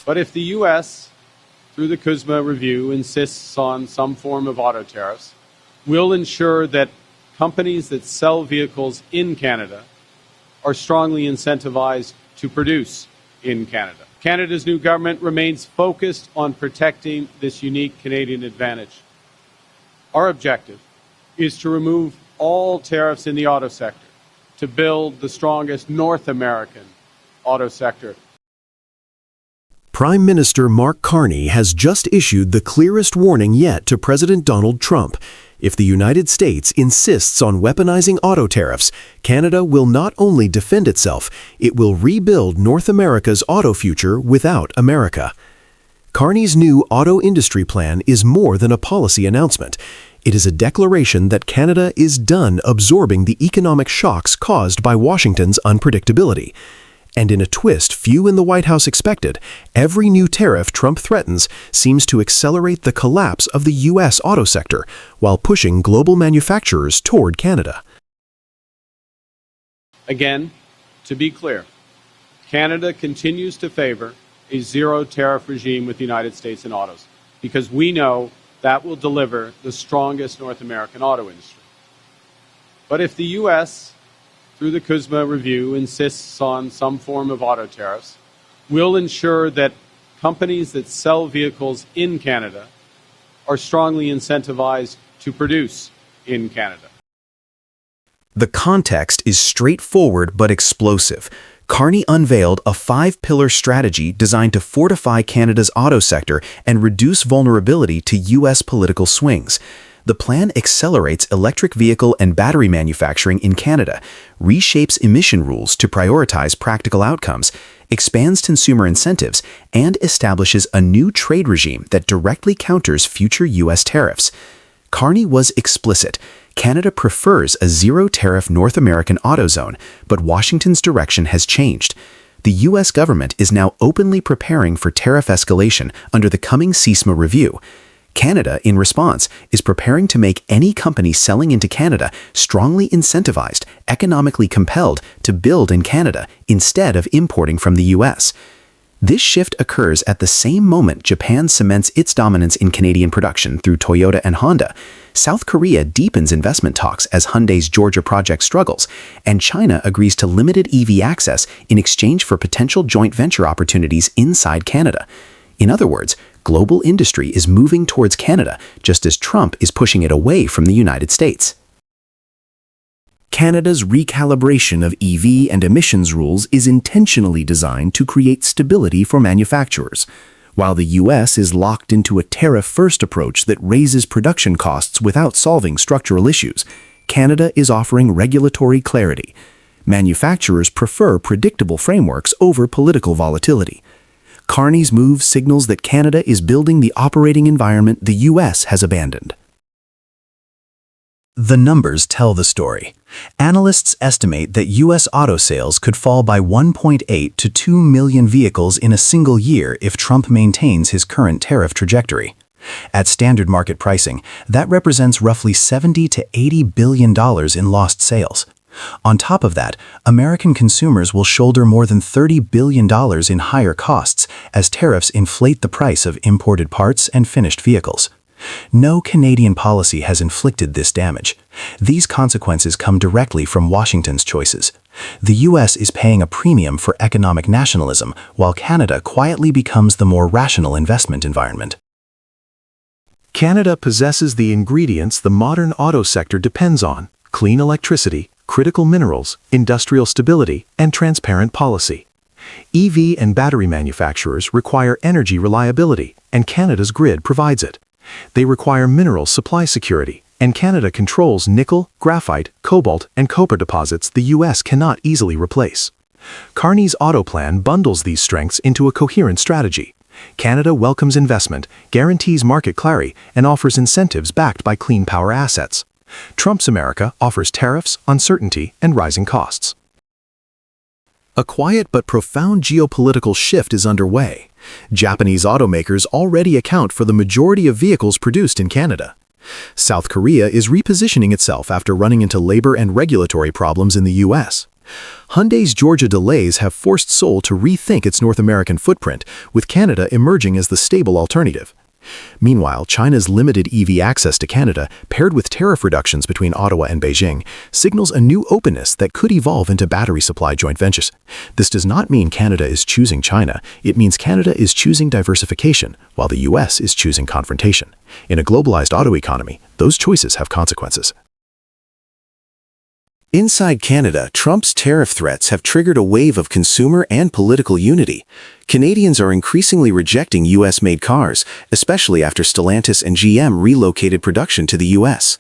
But if the U.S., through the CUSMA review, insists on some form of auto tariffs, we'll ensure that companies that sell vehicles in Canada are strongly incentivized to produce in Canada. Canada's new government remains focused on protecting this unique Canadian advantage. Our objective is to remove all tariffs in the auto sector to build the strongest North American auto sector. Prime Minister Mark Carney has just issued the clearest warning yet to President Donald Trump. If the United States insists on weaponizing auto tariffs, Canada will not only defend itself, it will rebuild North America's auto future without America. Carney's new auto industry plan is more than a policy announcement. It is a declaration that Canada is done absorbing the economic shocks caused by Washington's unpredictability. And in a twist few in the White House expected, every new tariff Trump threatens seems to accelerate the collapse of the U.S. auto sector while pushing global manufacturers toward Canada. Again, to be clear, Canada continues to favor a zero-tariff regime with the United States in autos because we know that will deliver the strongest North American auto industry. But if the U.S., through the CUSMA review, insists on some form of auto tariffs, we'll ensure that companies that sell vehicles in Canada are strongly incentivized to produce in Canada. The context is straightforward but explosive. Carney unveiled a 5-pillar strategy designed to fortify Canada's auto sector and reduce vulnerability to U.S. political swings. The plan accelerates electric vehicle and battery manufacturing in Canada, reshapes emission rules to prioritize practical outcomes, expands consumer incentives, and establishes a new trade regime that directly counters future U.S. tariffs. Carney was explicit. Canada prefers a zero-tariff North American auto zone, but Washington's direction has changed. The U.S. government is now openly preparing for tariff escalation under the coming CUSMA review. Canada, in response, is preparing to make any company selling into Canada strongly incentivized, economically compelled to build in Canada instead of importing from the U.S. This shift occurs at the same moment Japan cements its dominance in Canadian production through Toyota and Honda, South Korea deepens investment talks as Hyundai's Georgia project struggles, and China agrees to limited EV access in exchange for potential joint venture opportunities inside Canada. In other words, global industry is moving towards Canada just as Trump is pushing it away from the United States. Canada's recalibration of EV and emissions rules is intentionally designed to create stability for manufacturers. While the U.S. is locked into a tariff-first approach that raises production costs without solving structural issues, Canada is offering regulatory clarity. Manufacturers prefer predictable frameworks over political volatility. Carney's move signals that Canada is building the operating environment the U.S. has abandoned. The numbers tell the story. Analysts estimate that U.S. auto sales could fall by 1.8 to 2 million vehicles in a single year if Trump maintains his current tariff trajectory. At standard market pricing, that represents roughly $70 to $80 billion in lost sales. On top of that, American consumers will shoulder more than $30 billion in higher costs as tariffs inflate the price of imported parts and finished vehicles. No Canadian policy has inflicted this damage. These consequences come directly from Washington's choices. The U.S. is paying a premium for economic nationalism, while Canada quietly becomes the more rational investment environment. Canada possesses the ingredients the modern auto sector depends on: clean electricity, critical minerals, industrial stability, and transparent policy. EV and battery manufacturers require energy reliability, and Canada's grid provides it. They require mineral supply security, and Canada controls nickel, graphite, cobalt, and copper deposits the U.S. cannot easily replace. Carney's auto plan bundles these strengths into a coherent strategy. Canada welcomes investment, guarantees market clarity, and offers incentives backed by clean power assets. Trump's America offers tariffs, uncertainty, and rising costs. A quiet but profound geopolitical shift is underway. Japanese automakers already account for the majority of vehicles produced in Canada. South Korea is repositioning itself after running into labor and regulatory problems in the U.S. Hyundai's Georgia delays have forced Seoul to rethink its North American footprint, with Canada emerging as the stable alternative. Meanwhile, China's limited EV access to Canada, paired with tariff reductions between Ottawa and Beijing, signals a new openness that could evolve into battery supply joint ventures. This does not mean Canada is choosing China. It means Canada is choosing diversification, while the U.S. is choosing confrontation. In a globalized auto economy, those choices have consequences. Inside Canada, Trump's tariff threats have triggered a wave of consumer and political unity. Canadians are increasingly rejecting U.S.-made cars, especially after Stellantis and GM relocated production to the U.S.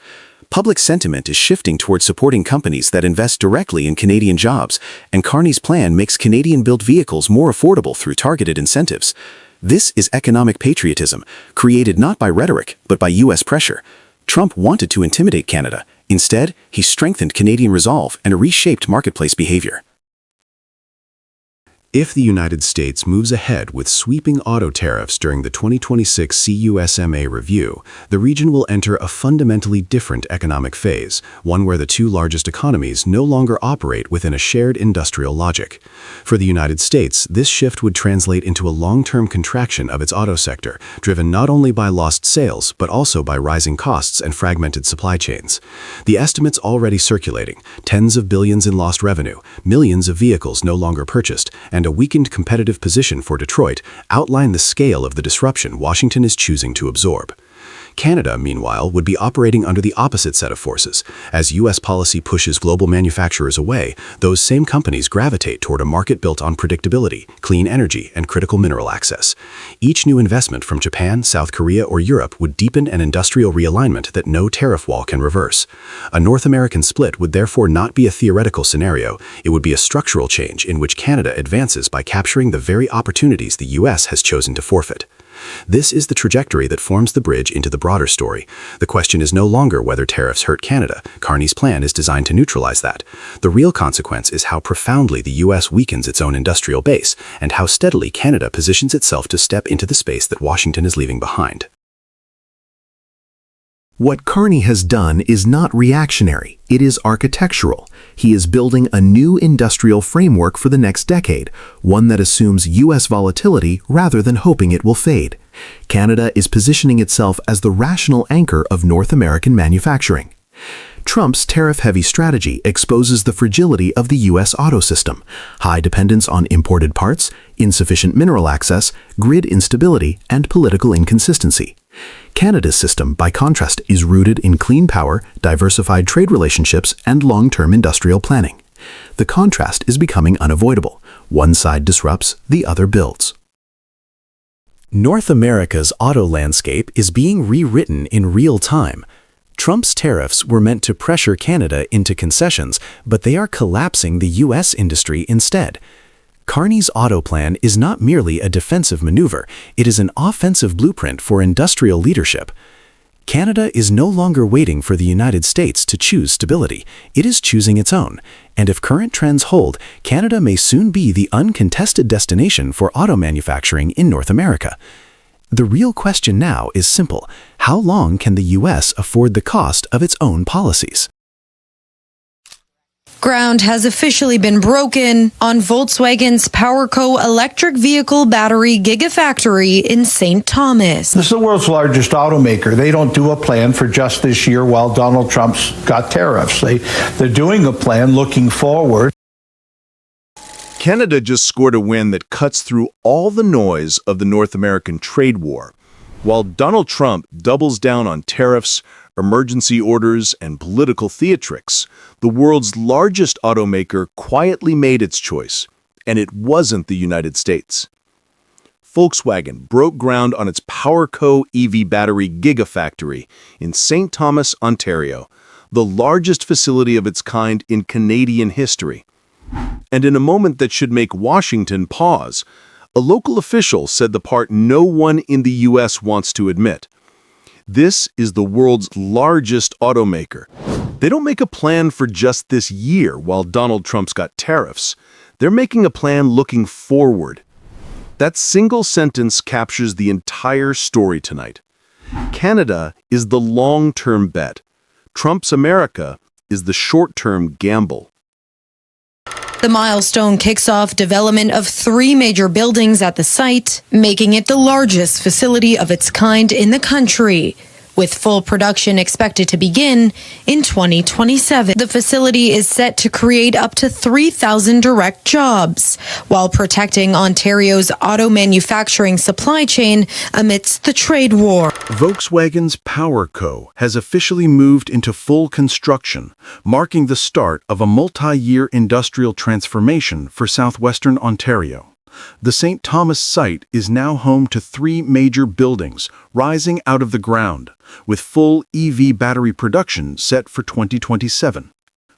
Public sentiment is shifting toward supporting companies that invest directly in Canadian jobs, and Carney's plan makes Canadian-built vehicles more affordable through targeted incentives. This is economic patriotism, created not by rhetoric, but by U.S. pressure. Trump wanted to intimidate Canada. Instead, he strengthened Canadian resolve and reshaped marketplace behavior. If the United States moves ahead with sweeping auto tariffs during the 2026 CUSMA review, the region will enter a fundamentally different economic phase, one where the two largest economies no longer operate within a shared industrial logic. For the United States, this shift would translate into a long-term contraction of its auto sector, driven not only by lost sales, but also by rising costs and fragmented supply chains. The estimates already circulating, tens of billions in lost revenue, millions of vehicles no longer purchased, and a weakened competitive position for Detroit outline the scale of the disruption Washington is choosing to absorb. Canada, meanwhile, would be operating under the opposite set of forces. As U.S. policy pushes global manufacturers away, those same companies gravitate toward a market built on predictability, clean energy, and critical mineral access. Each new investment from Japan, South Korea, or Europe would deepen an industrial realignment that no tariff wall can reverse. A North American split would therefore not be a theoretical scenario. It would be a structural change in which Canada advances by capturing the very opportunities the U.S. has chosen to forfeit. This is the trajectory that forms the bridge into the broader story. The question is no longer whether tariffs hurt Canada. Carney's plan is designed to neutralize that. The real consequence is how profoundly the U.S. weakens its own industrial base, and how steadily Canada positions itself to step into the space that Washington is leaving behind. What Carney has done is not reactionary, it is architectural. He is building a new industrial framework for the next decade, one that assumes U.S. volatility rather than hoping it will fade. Canada is positioning itself as the rational anchor of North American manufacturing. Trump's tariff-heavy strategy exposes the fragility of the U.S. auto system: high dependence on imported parts, insufficient mineral access, grid instability, and political inconsistency. Canada's system, by contrast, is rooted in clean power, diversified trade relationships, and long-term industrial planning. The contrast is becoming unavoidable. One side disrupts, the other builds. North America's auto landscape is being rewritten in real time. Trump's tariffs were meant to pressure Canada into concessions, but they are collapsing the U.S. industry instead. Carney's auto plan is not merely a defensive maneuver, it is an offensive blueprint for industrial leadership. Canada is no longer waiting for the United States to choose stability, it is choosing its own. And if current trends hold, Canada may soon be the uncontested destination for auto manufacturing in North America. The real question now is simple: how long can the U.S. afford the cost of its own policies? Ground has officially been broken on Volkswagen's PowerCo electric vehicle battery gigafactory in St. Thomas. This is the world's largest automaker. They don't do a plan for just this year while Donald Trump's got tariffs. They're doing a plan looking forward. Canada just scored a win that cuts through all the noise of the North American trade war. While Donald Trump doubles down on tariffs, emergency orders, and political theatrics, the world's largest automaker quietly made its choice, and it wasn't the United States. Volkswagen broke ground on its PowerCo EV battery gigafactory in St. Thomas, Ontario, the largest facility of its kind in Canadian history. And in a moment that should make Washington pause, a local official said the part no one in the U.S. wants to admit. This is the world's largest automaker. They don't make a plan for just this year while Donald Trump's got tariffs. They're making a plan looking forward. That single sentence captures the entire story tonight. Canada is the long-term bet. Trump's America is the short-term gamble. The milestone kicks off development of 3 major buildings at the site, making it the largest facility of its kind in the country, with full production expected to begin in 2027. The facility is set to create up to 3,000 direct jobs, while protecting Ontario's auto manufacturing supply chain amidst the trade war. Volkswagen's PowerCo has officially moved into full construction, marking the start of a multi-year industrial transformation for southwestern Ontario. The St. Thomas site is now home to 3 major buildings rising out of the ground, with full EV battery production set for 2027.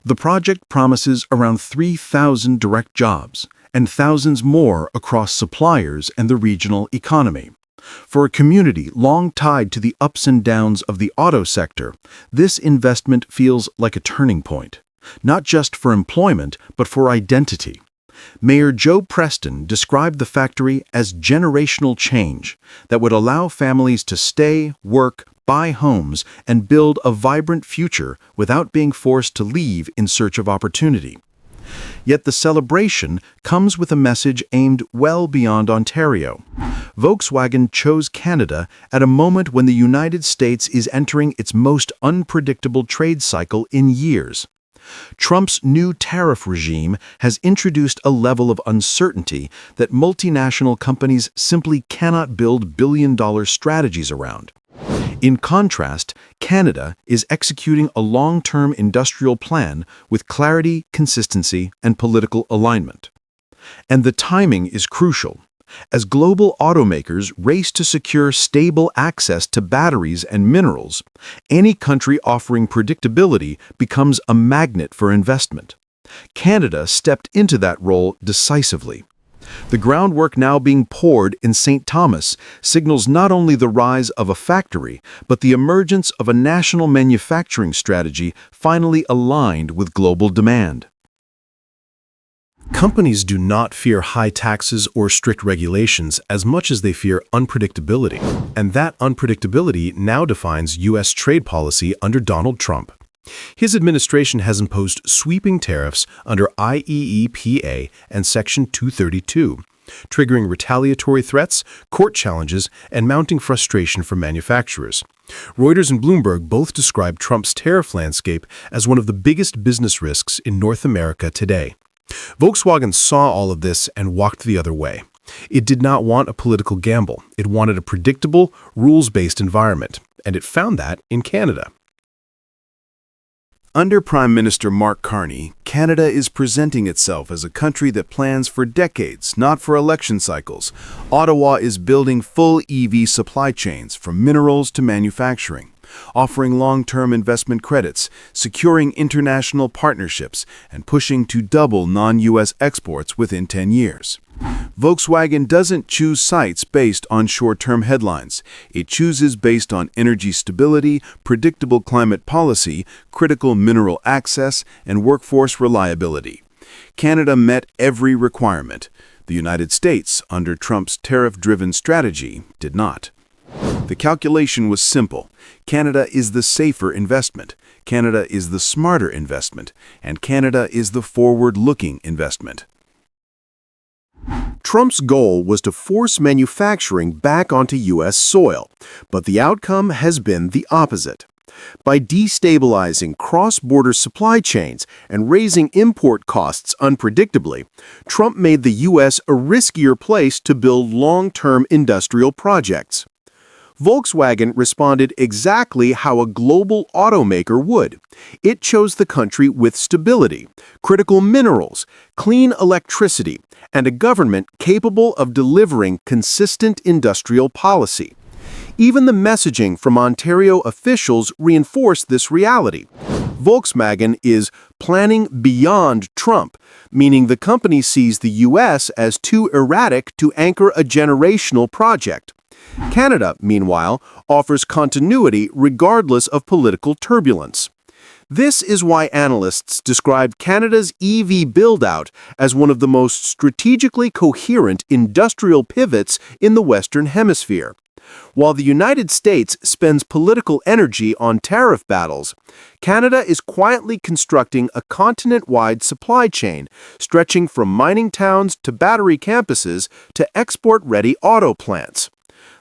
The project promises around 3,000 direct jobs and thousands more across suppliers and the regional economy. For a community long tied to the ups and downs of the auto sector, this investment feels like a turning point, not just for employment, but for identity. Mayor Joe Preston described the factory as generational change that would allow families to stay, work, buy homes, and build a vibrant future without being forced to leave in search of opportunity. Yet the celebration comes with a message aimed well beyond Ontario. Volkswagen chose Canada at a moment when the United States is entering its most unpredictable trade cycle in years. Trump's new tariff regime has introduced a level of uncertainty that multinational companies simply cannot build billion-dollar strategies around. In contrast, Canada is executing a long-term industrial plan with clarity, consistency, and political alignment. And the timing is crucial. As global automakers race to secure stable access to batteries and minerals, any country offering predictability becomes a magnet for investment. Canada stepped into that role decisively. The groundwork now being poured in St. Thomas signals not only the rise of a factory, but the emergence of a national manufacturing strategy finally aligned with global demand. Companies do not fear high taxes or strict regulations as much as they fear unpredictability, and that unpredictability now defines U.S. trade policy under Donald Trump. His administration has imposed sweeping tariffs under IEEPA and Section 232, triggering retaliatory threats, court challenges, and mounting frustration from manufacturers. Reuters and Bloomberg both describe Trump's tariff landscape as one of the biggest business risks in North America today. Volkswagen saw all of this and walked the other way. It did not want a political gamble. It wanted a predictable, rules-based environment, and it found that in Canada. Under Prime Minister Mark Carney, Canada is presenting itself as a country that plans for decades, not for election cycles. Ottawa is building full EV supply chains from minerals to manufacturing, offering long-term investment credits, securing international partnerships, and pushing to double non-U.S. exports within 10 years. Volkswagen doesn't choose sites based on short-term headlines. It chooses based on energy stability, predictable climate policy, critical mineral access, and workforce reliability. Canada met every requirement. The United States, under Trump's tariff-driven strategy, did not. The calculation was simple. Canada is the safer investment, Canada is the smarter investment, and Canada is the forward-looking investment. Trump's goal was to force manufacturing back onto U.S. soil, but the outcome has been the opposite. By destabilizing cross-border supply chains and raising import costs unpredictably, Trump made the U.S. a riskier place to build long-term industrial projects. Volkswagen responded exactly how a global automaker would. It chose the country with stability, critical minerals, clean electricity, and a government capable of delivering consistent industrial policy. Even the messaging from Ontario officials reinforced this reality. Volkswagen is planning beyond Trump, meaning the company sees the U.S. as too erratic to anchor a generational project. Canada, meanwhile, offers continuity regardless of political turbulence. This is why analysts describe Canada's EV build-out as one of the most strategically coherent industrial pivots in the Western Hemisphere. While the United States spends political energy on tariff battles, Canada is quietly constructing a continent-wide supply chain, stretching from mining towns to battery campuses to export-ready auto plants.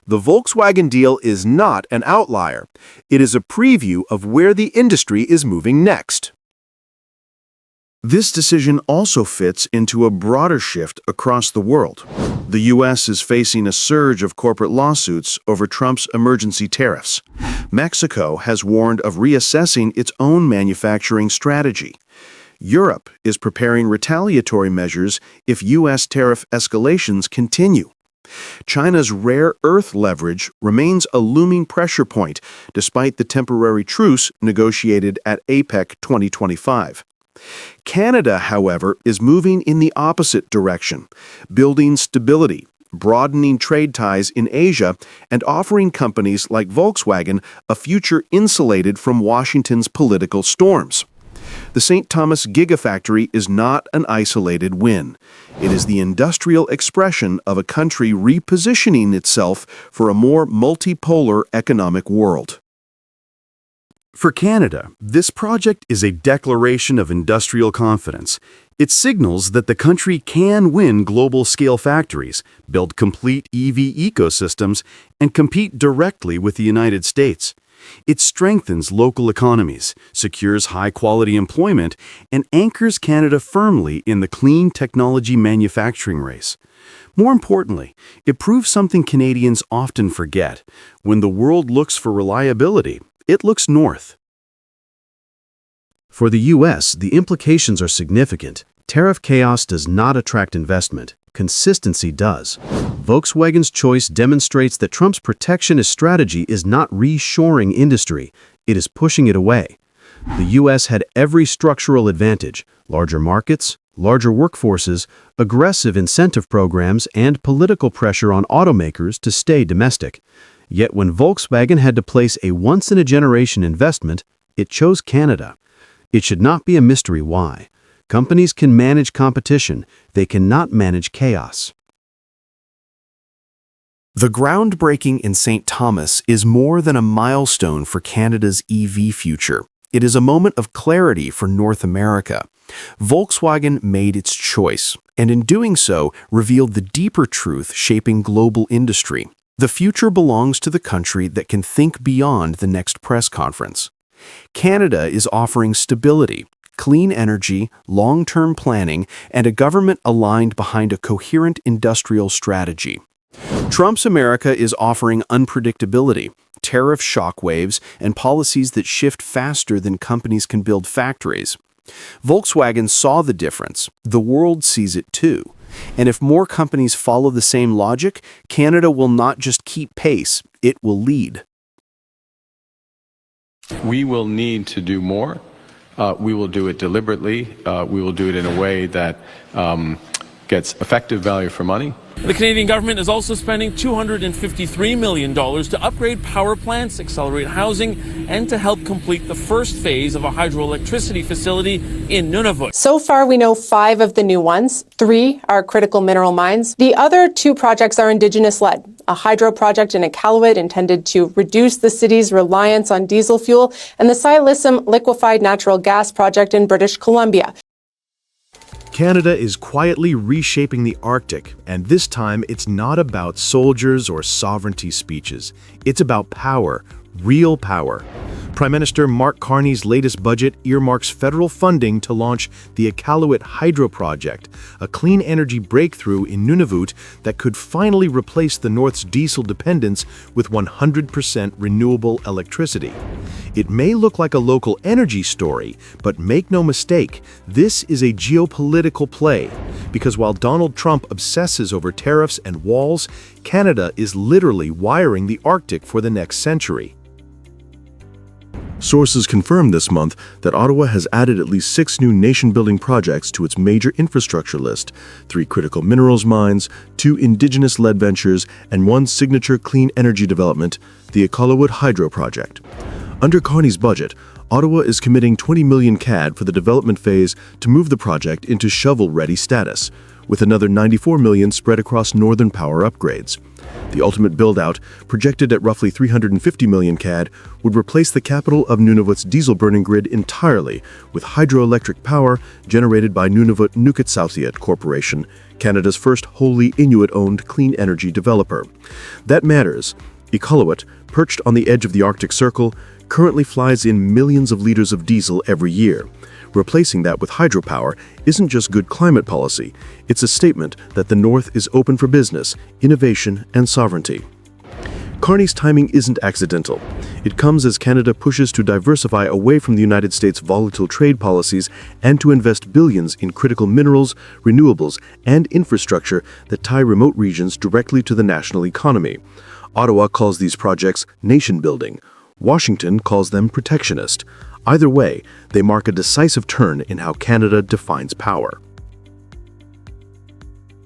The Volkswagen deal is not an outlier. It is a preview of where the industry is moving next. This decision also fits into a broader shift across the world. The U.S. is facing a surge of corporate lawsuits over Trump's emergency tariffs. Mexico has warned of reassessing its own manufacturing strategy. Europe is preparing retaliatory measures if U.S. tariff escalations continue. China's rare earth leverage remains a looming pressure point despite the temporary truce negotiated at APEC 2025. Canada, however, is moving in the opposite direction, building stability, broadening trade ties in Asia, and offering companies like Volkswagen a future insulated from Washington's political storms. The St. Thomas gigafactory is not an isolated win. It is the industrial expression of a country repositioning itself for a more multipolar economic world. For Canada, this project is a declaration of industrial confidence. It signals that the country can win global-scale factories, build complete EV ecosystems, and compete directly with the United States. It strengthens local economies, secures high-quality employment, and anchors Canada firmly in the clean technology manufacturing race. More importantly, it proves something Canadians often forget. When the world looks for reliability, it looks north. For the U.S., the implications are significant. Tariff chaos does not attract investment. Consistency does. Volkswagen's choice demonstrates that Trump's protectionist strategy is not reshoring industry, it is pushing it away. The U.S. had every structural advantage: larger markets, larger workforces, aggressive incentive programs, and political pressure on automakers to stay domestic. Yet when Volkswagen had to place a once-in-a-generation investment, it chose Canada. It should not be a mystery why. Companies can manage competition, they cannot manage chaos. The groundbreaking in St. Thomas is more than a milestone for Canada's EV future. It is a moment of clarity for North America. Volkswagen made its choice, and in doing so, revealed the deeper truth shaping global industry. The future belongs to the country that can think beyond the next press conference. Canada is offering stability, clean energy, long-term planning, and a government aligned behind a coherent industrial strategy. Trump's America is offering unpredictability, tariff shockwaves, and policies that shift faster than companies can build factories. Volkswagen saw the difference. The world sees it too. And if more companies follow the same logic, Canada will not just keep pace, it will lead. We will need to do more. We will do it deliberately. We will do it in a way that gets effective value for money. The Canadian government is also spending $253 million to upgrade power plants, accelerate housing, and to help complete the first phase of a hydroelectricity facility in Nunavut. So far, we know 5 of the new ones. 3 are critical mineral mines. The other 2 projects are Indigenous-led. A hydro project in Iqaluit intended to reduce the city's reliance on diesel fuel, and the Silissum liquefied natural gas project in British Columbia. Canada is quietly reshaping the Arctic, and this time it's not about soldiers or sovereignty speeches. It's about power, real power. Prime Minister Mark Carney's latest budget earmarks federal funding to launch the Iqaluit Hydro Project, a clean energy breakthrough in Nunavut that could finally replace the North's diesel dependence with 100% renewable electricity. It may look like a local energy story, but make no mistake, this is a geopolitical play. Because while Donald Trump obsesses over tariffs and walls, Canada is literally wiring the Arctic for the next century. Sources confirmed this month that Ottawa has added at least 6 new nation-building projects to its major infrastructure list: 3 critical minerals mines, 2 Indigenous-led ventures, and 1 signature clean energy development, the Iqaluit Hydro Project. Under Carney's budget, Ottawa is committing 20 million CAD for the development phase to move the project into shovel-ready status, with another $94 million spread across northern power upgrades. The ultimate build-out, projected at roughly 350 million CAD, would replace the capital of Nunavut's diesel-burning grid entirely with hydroelectric power generated by Nunavut Nukitsiautiat Corporation, Canada's first wholly Inuit-owned clean energy developer. That matters. Iqaluit, perched on the edge of the Arctic Circle, currently flies in millions of liters of diesel every year. Replacing that with hydropower isn't just good climate policy, it's a statement that the North is open for business, innovation, and sovereignty. Carney's timing isn't accidental. It comes as Canada pushes to diversify away from the United States' volatile trade policies and to invest billions in critical minerals, renewables, and infrastructure that tie remote regions directly to the national economy. Ottawa calls these projects nation-building. Washington calls them protectionist. Either way, they mark a decisive turn in how Canada defines power.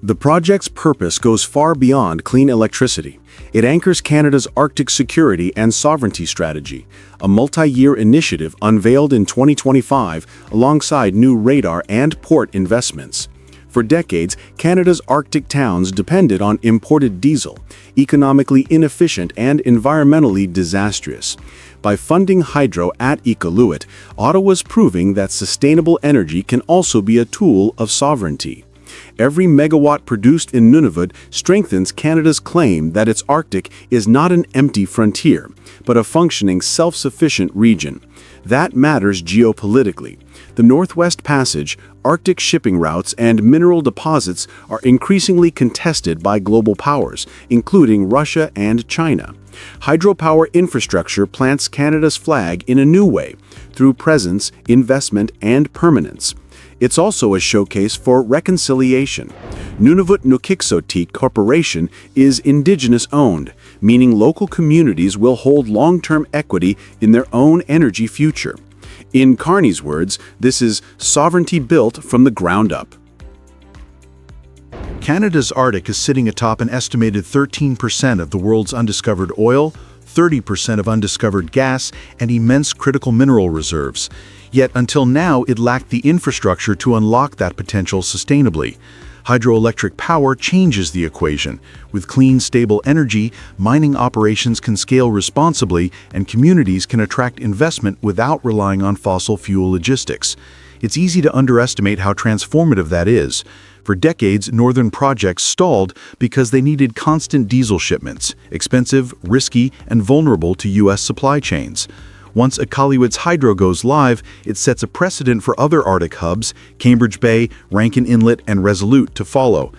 The project's purpose goes far beyond clean electricity. It anchors Canada's Arctic security and sovereignty strategy, a multi-year initiative unveiled in 2025 alongside new radar and port investments. For decades, Canada's Arctic towns depended on imported diesel, economically inefficient and environmentally disastrous. By funding hydro at Iqaluit, Ottawa's proving that sustainable energy can also be a tool of sovereignty. Every megawatt produced in Nunavut strengthens Canada's claim that its Arctic is not an empty frontier, but a functioning self-sufficient region. That matters geopolitically. The Northwest Passage, Arctic shipping routes, and mineral deposits are increasingly contested by global powers, including Russia and China. Hydropower infrastructure plants Canada's flag in a new way, through presence, investment, and permanence. It's also a showcase for reconciliation. Nunavut Nukitsiautiat Corporation is Indigenous-owned, meaning local communities will hold long-term equity in their own energy future. In Carney's words, this is sovereignty built from the ground up. Canada's Arctic is sitting atop an estimated 13% of the world's undiscovered oil, 30% of undiscovered gas, and immense critical mineral reserves. Yet until now, it lacked the infrastructure to unlock that potential sustainably. Hydroelectric power changes the equation. With clean, stable energy, mining operations can scale responsibly and communities can attract investment without relying on fossil fuel logistics. It's easy to underestimate how transformative that is. For decades, northern projects stalled because they needed constant diesel shipments, expensive, risky, and vulnerable to U.S. supply chains. Once Iqaluit's hydro goes live, it sets a precedent for other Arctic hubs, Cambridge Bay, Rankin Inlet, and Resolute, to follow.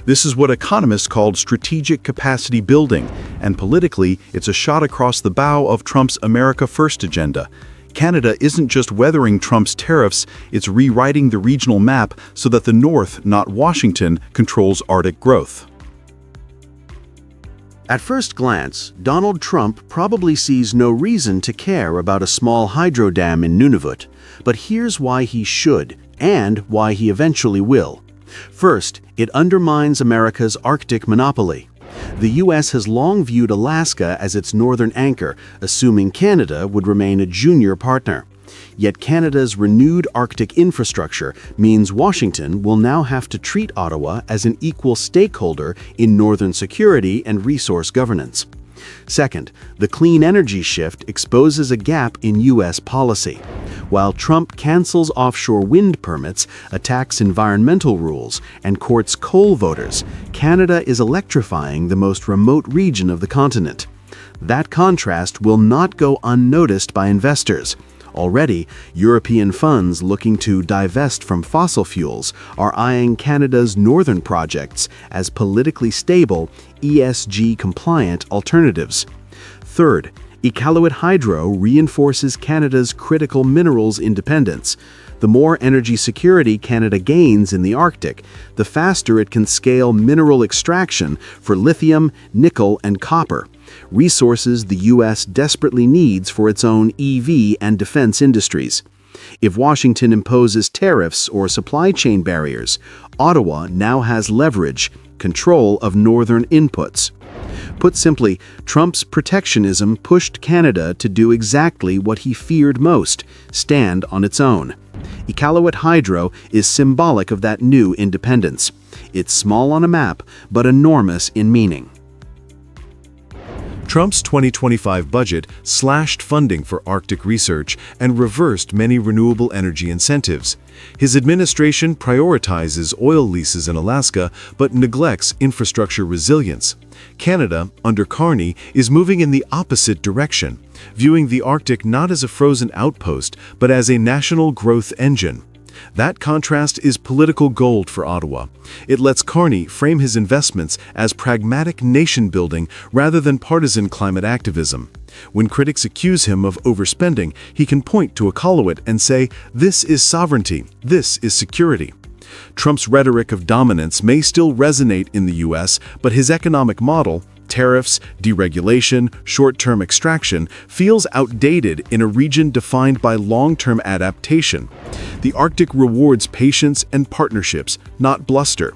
This is what economists called strategic capacity building, and politically, it's a shot across the bow of Trump's America First agenda. Canada isn't just weathering Trump's tariffs, it's rewriting the regional map so that the North, not Washington, controls Arctic growth. At first glance, Donald Trump probably sees no reason to care about a small hydro dam in Nunavut, but here's why he should, and why he eventually will. First, it undermines America's Arctic monopoly. The U.S. has long viewed Alaska as its northern anchor, assuming Canada would remain a junior partner. Yet Canada's renewed Arctic infrastructure means Washington will now have to treat Ottawa as an equal stakeholder in northern security and resource governance. Second, the clean energy shift exposes a gap in U.S. policy. While Trump cancels offshore wind permits, attacks environmental rules, and courts coal voters, Canada is electrifying the most remote region of the continent. That contrast will not go unnoticed by investors. Already, European funds looking to divest from fossil fuels are eyeing Canada's northern projects as politically stable, ESG-compliant alternatives. Third, Iqaluit Hydro reinforces Canada's critical minerals independence. The more energy security Canada gains in the Arctic, the faster it can scale mineral extraction for lithium, nickel, and copper, resources the U.S. desperately needs for its own EV and defense industries. If Washington imposes tariffs or supply chain barriers, Ottawa now has leverage, control of northern inputs. Put simply, Trump's protectionism pushed Canada to do exactly what he feared most: stand on its own. Iqaluit Hydro is symbolic of that new independence. It's small on a map, but enormous in meaning. Trump's 2025 budget slashed funding for Arctic research and reversed many renewable energy incentives. His administration prioritizes oil leases in Alaska but neglects infrastructure resilience. Canada, under Carney, is moving in the opposite direction, viewing the Arctic not as a frozen outpost but as a national growth engine. That contrast is political gold for Ottawa. It lets Carney frame his investments as pragmatic nation-building rather than partisan climate activism. When critics accuse him of overspending, he can point to Iqaluit and say, "This is sovereignty, this is security." Trump's rhetoric of dominance may still resonate in the U.S., but his economic model, tariffs, deregulation, short-term extraction, feels outdated in a region defined by long-term adaptation. The Arctic rewards patience and partnerships, not bluster.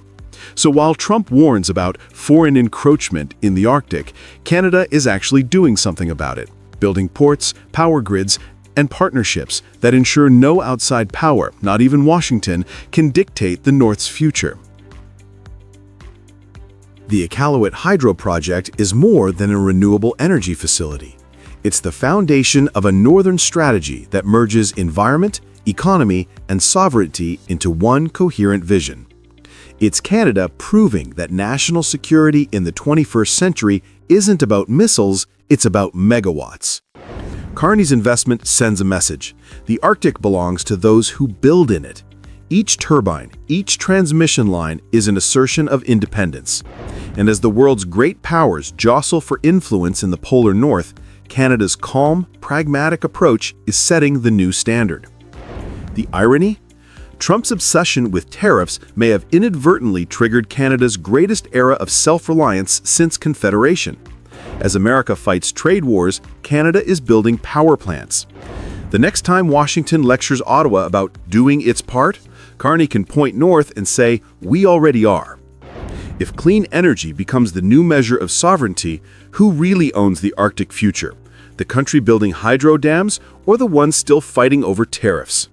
So while Trump warns about foreign encroachment in the Arctic, Canada is actually doing something about it, building ports, power grids, and partnerships that ensure no outside power, not even Washington, can dictate the North's future. The Iqaluit Hydro Project is more than a renewable energy facility. It's the foundation of a northern strategy that merges environment, economy, and sovereignty into one coherent vision. It's Canada proving that national security in the 21st century isn't about missiles, it's about megawatts. Carney's investment sends a message. The Arctic belongs to those who build in it. Each turbine, each transmission line is an assertion of independence. And as the world's great powers jostle for influence in the polar north, Canada's calm, pragmatic approach is setting the new standard. The irony? Trump's obsession with tariffs may have inadvertently triggered Canada's greatest era of self-reliance since Confederation. As America fights trade wars, Canada is building power plants. The next time Washington lectures Ottawa about doing its part, Carney can point north and say, "We already are." If clean energy becomes the new measure of sovereignty, who really owns the Arctic future? The country building hydro dams or the ones still fighting over tariffs?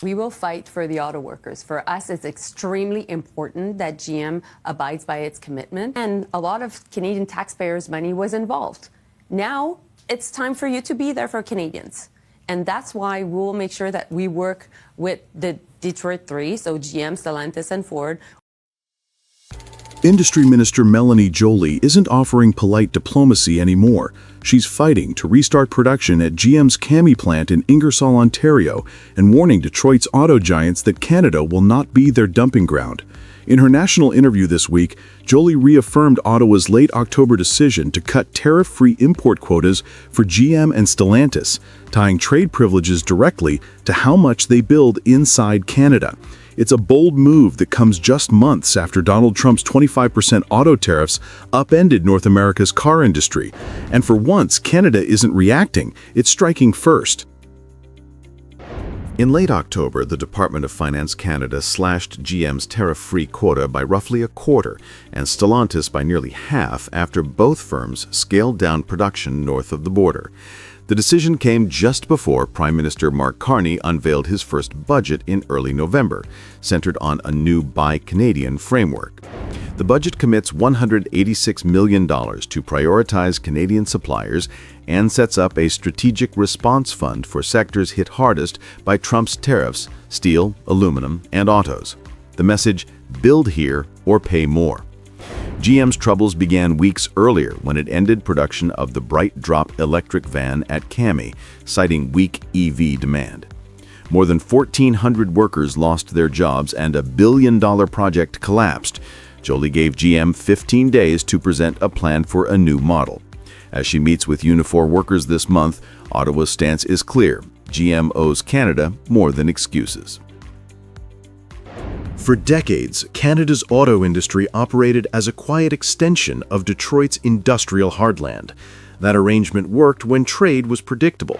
We will fight for the auto workers. For us, it's extremely important that GM abides by its commitment, and a lot of Canadian taxpayers' money was involved. Now, it's time for you to be there for Canadians. And that's why we will make sure that we work with the Detroit Three, so GM, Stellantis, and Ford. Industry Minister Melanie Joly isn't offering polite diplomacy anymore. She's fighting to restart production at GM's Kami plant in Ingersoll, Ontario, and warning Detroit's auto giants that Canada will not be their dumping ground. In her national interview this week, Joly reaffirmed Ottawa's late October decision to cut tariff-free import quotas for GM and Stellantis, tying trade privileges directly to how much they build inside Canada. It's a bold move that comes just months after Donald Trump's 25% auto tariffs upended North America's car industry. And for once, Canada isn't reacting, it's striking first. In late October, the Department of Finance Canada slashed GM's tariff-free quota by roughly a quarter and Stellantis by nearly half after both firms scaled down production north of the border. The decision came just before Prime Minister Mark Carney unveiled his first budget in early November, centered on a new Buy Canadian framework. The budget commits $186 million to prioritize Canadian suppliers and sets up a strategic response fund for sectors hit hardest by Trump's tariffs: steel, aluminum, and autos. The message, build here or pay more. GM's troubles began weeks earlier when it ended production of the Bright Drop electric van at Kami, citing weak EV demand. More than 1,400 workers lost their jobs and a billion-dollar project collapsed. Joly gave GM 15 days to present a plan for a new model. As she meets with Unifor workers this month, Ottawa's stance is clear. GM owes Canada more than excuses. For decades, Canada's auto industry operated as a quiet extension of Detroit's industrial heartland. That arrangement worked when trade was predictable.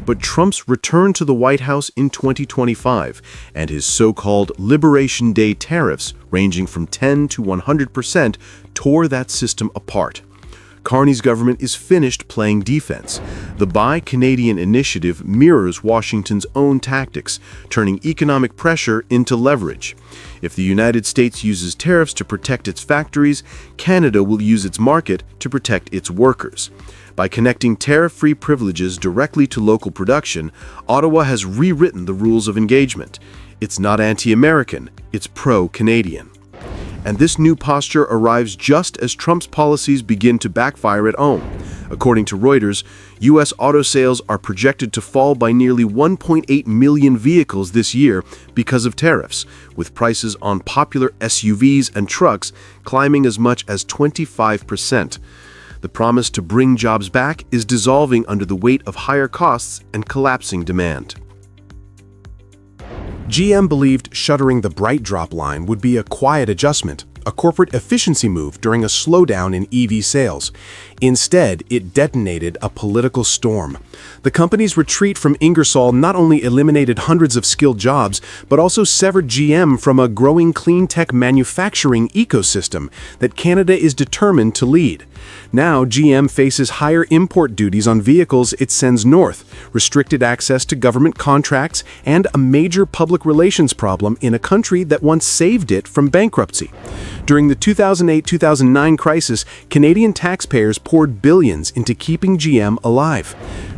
But Trump's return to the White House in 2025 and his so-called Liberation Day tariffs ranging from 10 to 100% tore that system apart. Carney's government is finished playing defense. The Buy Canadian initiative mirrors Washington's own tactics, turning economic pressure into leverage. If the United States uses tariffs to protect its factories, Canada will use its market to protect its workers. By connecting tariff-free privileges directly to local production, Ottawa has rewritten the rules of engagement. It's not anti-American, it's pro-Canadian. And this new posture arrives just as Trump's policies begin to backfire at home. According to Reuters, U.S. auto sales are projected to fall by nearly 1.8 million vehicles this year because of tariffs, with prices on popular SUVs and trucks climbing as much as 25%. The promise to bring jobs back is dissolving under the weight of higher costs and collapsing demand. GM believed shuttering the Bright Drop line would be a quiet adjustment, a corporate efficiency move during a slowdown in EV sales. Instead, it detonated a political storm. The company's retreat from Ingersoll not only eliminated hundreds of skilled jobs, but also severed GM from a growing clean tech manufacturing ecosystem that Canada is determined to lead. Now, GM faces higher import duties on vehicles it sends north, restricted access to government contracts, and a major public relations problem in a country that once saved it from bankruptcy. During the 2008-2009 crisis, Canadian taxpayers poured billions into keeping GM alive.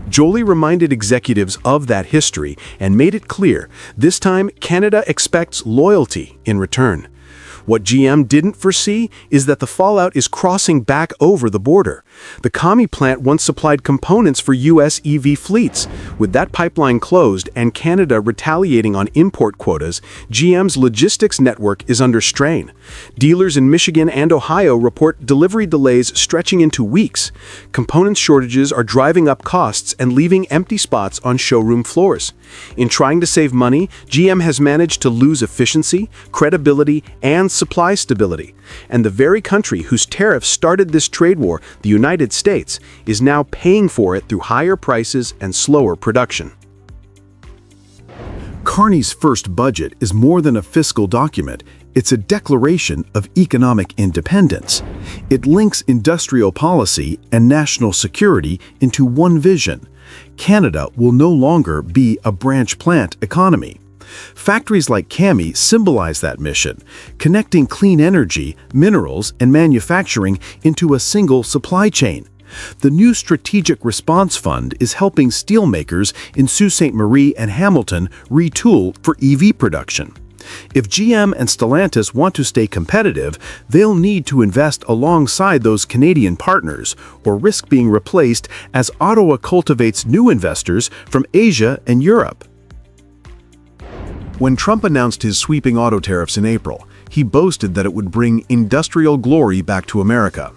Joly reminded executives of that history and made it clear, this time Canada expects loyalty in return. What GM didn't foresee is that the fallout is crossing back over the border. The Kami plant once supplied components for U.S. EV fleets. With that pipeline closed and Canada retaliating on import quotas, GM's logistics network is under strain. Dealers in Michigan and Ohio report delivery delays stretching into weeks. Component shortages are driving up costs and leaving empty spots on showroom floors. In trying to save money, GM has managed to lose efficiency, credibility, and supply stability. And the very country whose tariffs started this trade war, the United States, is now paying for it through higher prices and slower production. Carney's first budget is more than a fiscal document. It's a declaration of economic independence. It links industrial policy and national security into one vision. Canada will no longer be a branch plant economy. Factories like Kami symbolize that mission, connecting clean energy, minerals, and manufacturing into a single supply chain. The new Strategic Response Fund is helping steelmakers in Sault Ste. Marie and Hamilton retool for EV production. If GM and Stellantis want to stay competitive, they'll need to invest alongside those Canadian partners or risk being replaced as Ottawa cultivates new investors from Asia and Europe. When Trump announced his sweeping auto tariffs in April, he boasted that it would bring industrial glory back to America.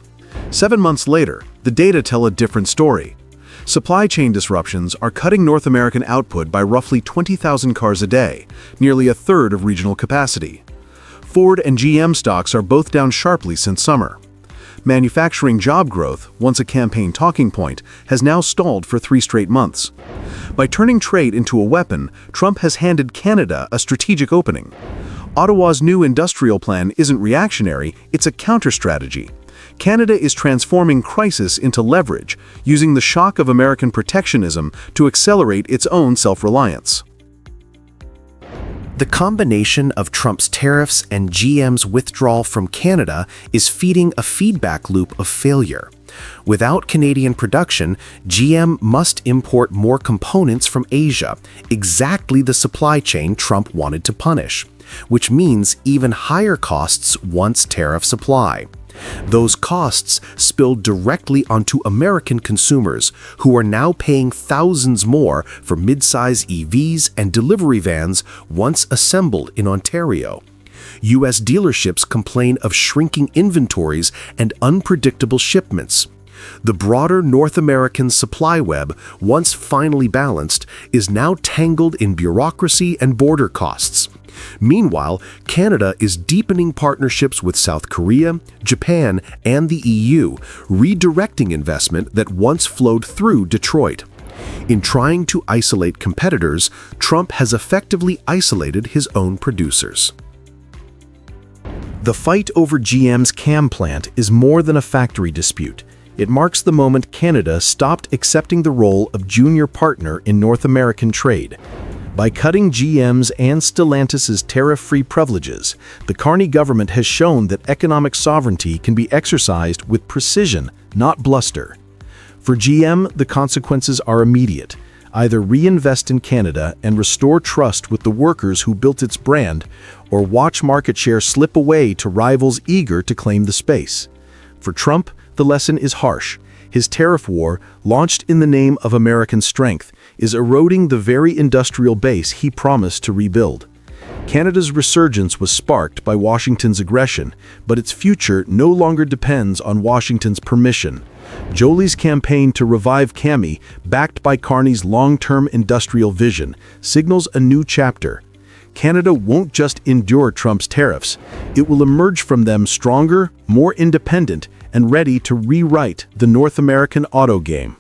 7 months later, the data tell a different story. Supply chain disruptions are cutting North American output by roughly 20,000 cars a day, nearly a third of regional capacity. Ford and GM stocks are both down sharply since summer. Manufacturing job growth, once a campaign talking point, has now stalled for 3 straight months. By turning trade into a weapon, Trump has handed Canada a strategic opening. Ottawa's new industrial plan isn't reactionary, it's a counter-strategy. Canada is transforming crisis into leverage, using the shock of American protectionism to accelerate its own self-reliance. The combination of Trump's tariffs and GM's withdrawal from Canada is feeding a feedback loop of failure. Without Canadian production, GM must import more components from Asia, exactly the supply chain Trump wanted to punish, which means even higher costs once tariffs apply. Those costs spill directly onto American consumers, who are now paying thousands more for mid-size EVs and delivery vans once assembled in Ontario. U.S. dealerships complain of shrinking inventories and unpredictable shipments. The broader North American supply web, once finely balanced, is now tangled in bureaucracy and border costs. Meanwhile, Canada is deepening partnerships with South Korea, Japan, and the EU, redirecting investment that once flowed through Detroit. In trying to isolate competitors, Trump has effectively isolated his own producers. The fight over GM's CAM plant is more than a factory dispute. It marks the moment Canada stopped accepting the role of junior partner in North American trade. By cutting GM's and Stellantis' tariff-free privileges, the Carney government has shown that economic sovereignty can be exercised with precision, not bluster. For GM, the consequences are immediate. Either reinvest in Canada and restore trust with the workers who built its brand, or watch market share slip away to rivals eager to claim the space. For Trump, the lesson is harsh. His tariff war, launched in the name of American strength, is eroding the very industrial base he promised to rebuild. Canada's resurgence was sparked by Washington's aggression, but its future no longer depends on Washington's permission. Jolie's campaign to revive CAMI, backed by Carney's long-term industrial vision, signals a new chapter. Canada won't just endure Trump's tariffs. It will emerge from them stronger, more independent, and ready to rewrite the North American auto game.